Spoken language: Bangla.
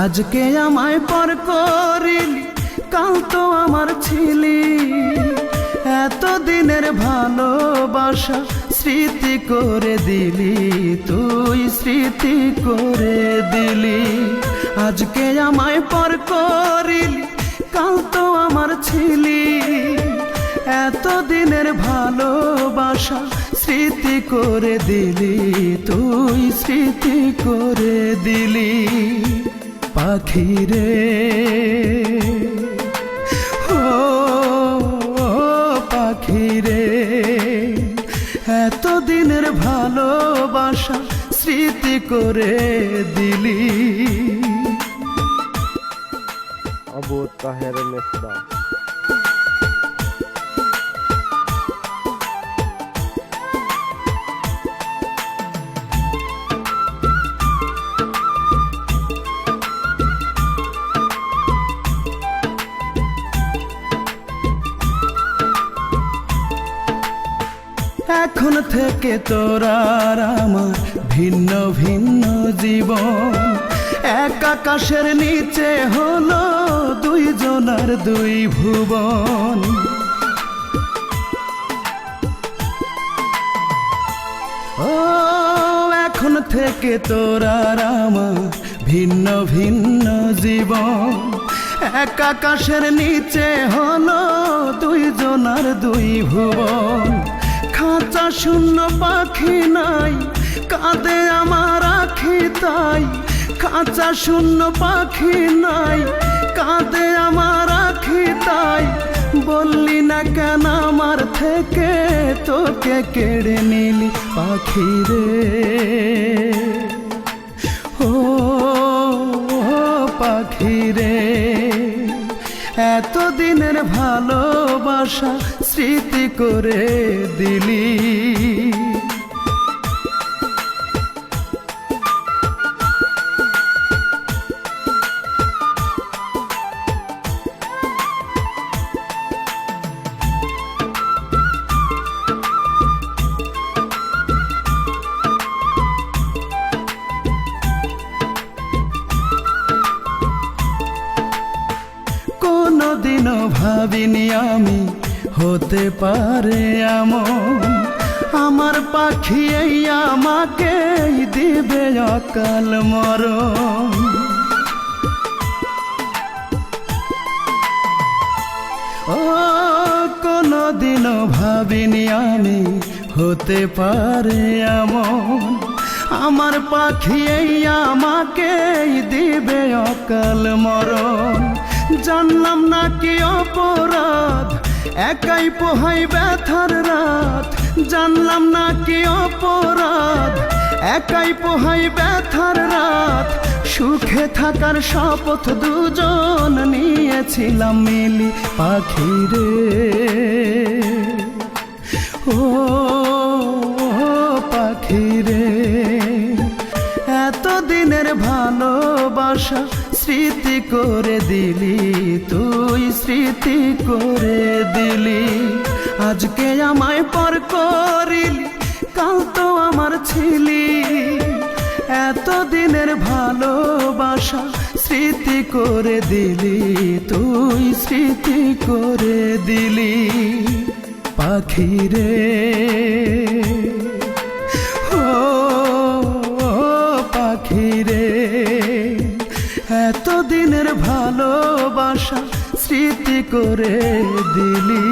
আজকে আমায় পর করিলি, কাল তো আমার ছিলি। এতদিনের ভালোবাসা স্মৃতি করে দিলি, তুই স্মৃতি করে দিলি। আজকে আমায় পর করিলি, কাল তো আমার ছিলি। এতদিনের ভালোবাসা স্মৃতি করে দিলি, তুই স্মৃতি করে দিলি। পাখি রে ও পাখি রে, এতদিনের ভালোবাসা স্মৃতি করে দিলি। আবু তাহের মেসবা। এখন থেকে তোর আর আমার ভিন্ন ভিন্ন জীবন। এক আকাশের নিচে হলো দুইজনার দুই ভুবন। ও এখন থেকে তোর আর আমার ভিন্ন ভিন্ন জীবন। এক আকাশের নিচে হলো দুইজনার দুই ভুবন। খাঁচা শূন্য পাখি নাই, কাঁদে আমার আখি তাই। খাঁচা শূন্য পাখি নাই, কাঁদে আমার আখি তাই। বললি না কেন আমার থেকে, তোকে কেড়ে নিলি পাখি রে। ও পাখি রে, এতদিনের ভালোবাসা স্মৃতি করে দিলি। কোনদিনও ভাবিনি আমি হতে পারে এমন। আমার পাখি এই আমাকে দিবে অকাল মরণ। ও কোনদিনও ভাবিনি আমি হতে পারে এমন। আমার পাখি এই আমাকে দিবে অকাল মরণ। জানলাম না কি অপরাধ, একাই পোহাই ব্যথার রাত। জানলাম না কি অপরাধ, একাই পোহাই ব্যথার রাত। সুখে থাকার শপথ দুজন নিয়েছিলাম মিলি পাখি রে। ও পাখি রে, এতদিনের ভালোবাসা স্মৃতি করে দিলি, তুই স্মৃতি করে দিলি। আজকে আমায় পর করিলি, কাল তো আমার ছিলি। এতদিনের ভালোবাসা স্মৃতি করে দিলি, তুই স্মৃতি করে দিলি। পাখি রে ও পাখি রে, এতদিনের ভালোবাসা স্মৃতি করে দিলি।